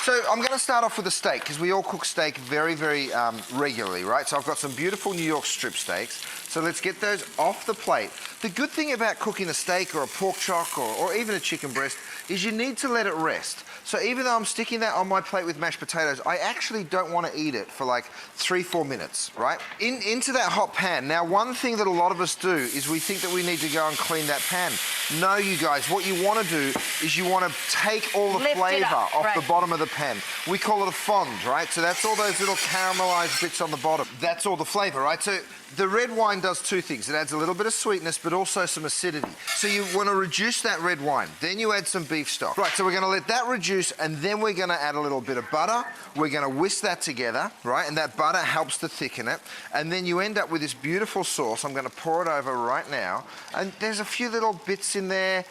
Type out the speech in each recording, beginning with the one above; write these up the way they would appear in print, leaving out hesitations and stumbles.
So I'm going to start off with a steak, because we all cook steak very, very regularly, right? So I've got some beautiful New York strip steaks. So let's get those off the plate. The good thing about cooking a steak or a pork chock or even a chicken breast is you need to let it rest. So even though I'm sticking that on my plate with mashed potatoes, I actually don't want to eat it for like 3-4 minutes, right? Into that hot pan. Now, one thing that a lot of us do is we think that we need to go and clean that pan. No, you guys, what you want to do is you want to take all the flavour off the bottom of the pan. We call it a fond, right? So that's all those little caramelised bits on the bottom. That's all the flavour, right? So the red wine does two things. It adds a little bit of sweetness, but also some acidity. So you want to reduce that red wine. Then you add some beef stock. Right, so we're going to let that reduce, and then we're going to add a little bit of butter. We're going to whisk that together, right? And that butter helps to thicken it. And then you end up with this beautiful sauce. I'm going to pour it over right now. And there's a few little bits in there.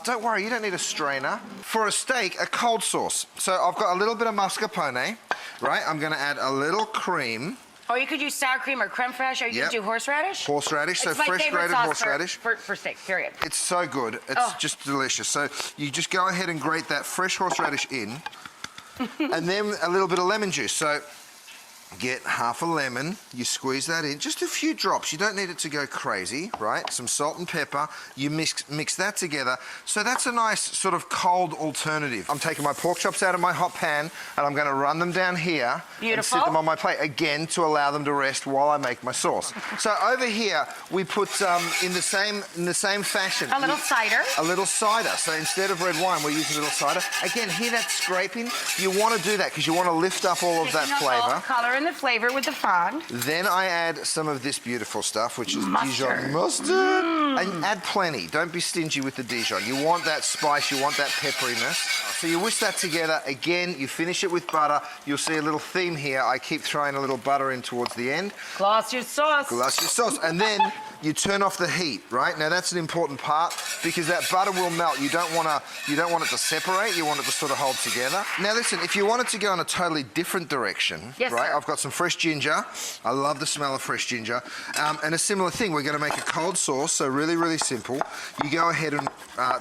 Don't worry, you don't need a strainer. For a steak, a cold sauce. So I've got a little bit of mascarpone, right? I'm going to add a little cream. Or you could use sour cream or creme fraiche, or you could do horseradish. Horseradish, so fresh grated horseradish. For steak, period. It's so good. It's just delicious. So you just go ahead and grate that fresh horseradish in, and then a little bit of lemon juice. So get half a lemon, you squeeze that in, just a few drops. You don't need it to go crazy, right? Some salt and pepper, you mix that together. So that's a nice sort of cold alternative. I'm taking my pork chops out of my hot pan and I'm gonna run them down here and sit them on my plate, again, to allow them to rest while I make my sauce. So over here, we put, in the same fashion. A little cider. A little cider. So instead of red wine, we're using a little cider. Again, hear that scraping? You wanna do that because you wanna lift up all of that flavor. Color and the flavor with the fond. Then I add some of this beautiful stuff, which is mustard. Dijon mustard. And add plenty. Don't be stingy with the Dijon. You want that spice, you want that pepperiness. So you whisk that together. Again, you finish it with butter. You'll see a little theme here. I keep throwing a little butter in towards the end. Gloss your sauce. Gloss your sauce. And then you turn off the heat, right? Now that's an important part because that butter will melt. You don't want it to separate. You want it to sort of hold together. Now listen, if you want it to go in a totally different direction, right? I've got some fresh ginger. I love the smell of fresh ginger. And a similar thing, we're going to make a cold sauce, so really, really simple. You go ahead and,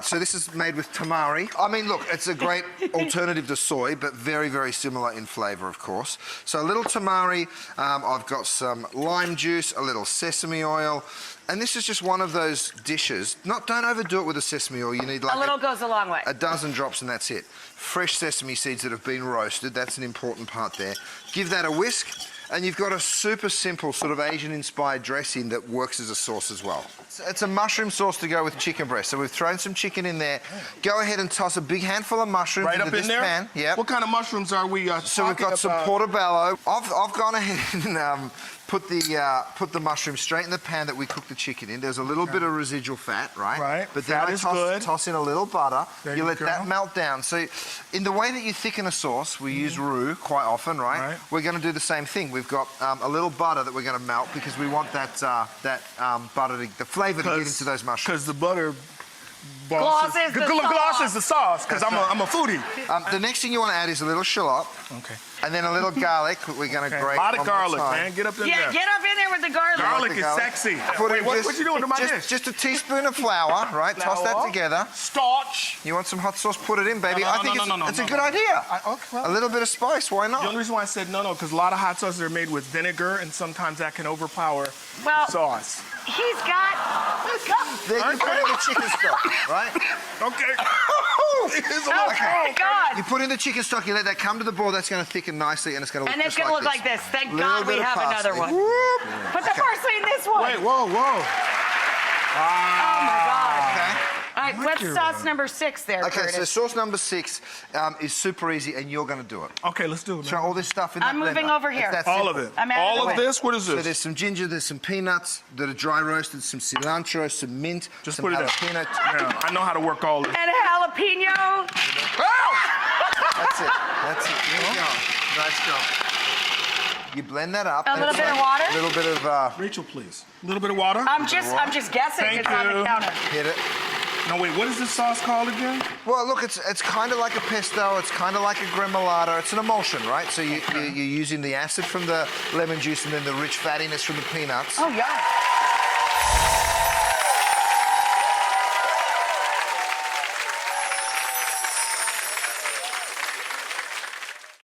so this is made with tamari. I mean, look, it's a great alternative to soy, but very, very similar in flavour, of course. So a little tamari, I've got some lime juice, a little sesame oil, and this is just one of those dishes. Don't overdo it with the sesame oil. You need like a little goes a long way. A dozen drops and that's it. Fresh sesame seeds that have been roasted, that's an important part there. Give that a whisk, and you've got a super simple sort of Asian-inspired dressing that works as a sauce as well. It's a mushroom sauce to go with chicken breast. So we've thrown some chicken in there. Go ahead and toss a big handful of mushrooms into this pan. Yeah. What kind of mushrooms are we So we've got some portobello. I've gone ahead and put the mushroom straight in the pan that we cooked the chicken in. There's a little bit of residual fat, right? Right. But then I toss in a little butter. You let that melt down. So in the way that you thicken a sauce, we use roux quite often, right? We're going to do the same thing. We've got a little butter that we're going to melt because we want that butter, the flavour to get into those mushrooms. Because the butter glosses the sauce, because I'm a foodie. The next thing you want to add is a little shallot. Okay. And then a little garlic. We're going to grate. A lot of garlic, man. Get up in there. Yeah, get up in there with the garlic. Garlic is sexy. Wait, what you doing to my dish? Just a teaspoon of flour, right? Toss that together. Starch. You want some hot sauce? Put it in, baby. No, I think it's a good idea. A little bit of spice. Why not? The only reason why I said no, because a lot of hot sauces are made with vinegar, and sometimes that can overpower sauce. He's got... Then you put in the chicken stock, right? Okay. Oh, God. You put in the chicken stock, you let that come to the boil, that's going to thicken nicely, and it's going to look just like this. And it's going to look like this. Thank God we have another one. Put the parsley in this one. Wait, whoa. Oh, my God. Okay. All right, what's sauce number 6 there, Okay, Curtis? so sauce number 6 is super easy, and you're going to do it. Okay, let's do it. Throw all this stuff in that blender. I'm moving over here. All of it. All of this? What is this? So there's some ginger, there's some peanuts that are dry roasted, some cilantro, some mint, just some put it jalapeno. Yeah, I know how to work all this. And jalapeno. That's it. Here we go. Nice job. You blend that up. A little bit of water? A little bit of... Rachel, please. A little bit of water? I'm just guessing. Thank it's on the you. counter. Hit it. No, wait, what is this sauce called again? Well, look, it's kind of like a pesto. It's kind of like a gremolata. It's an emulsion, right? So you're using the acid from the lemon juice and then the rich fattiness from the peanuts. Oh, yeah.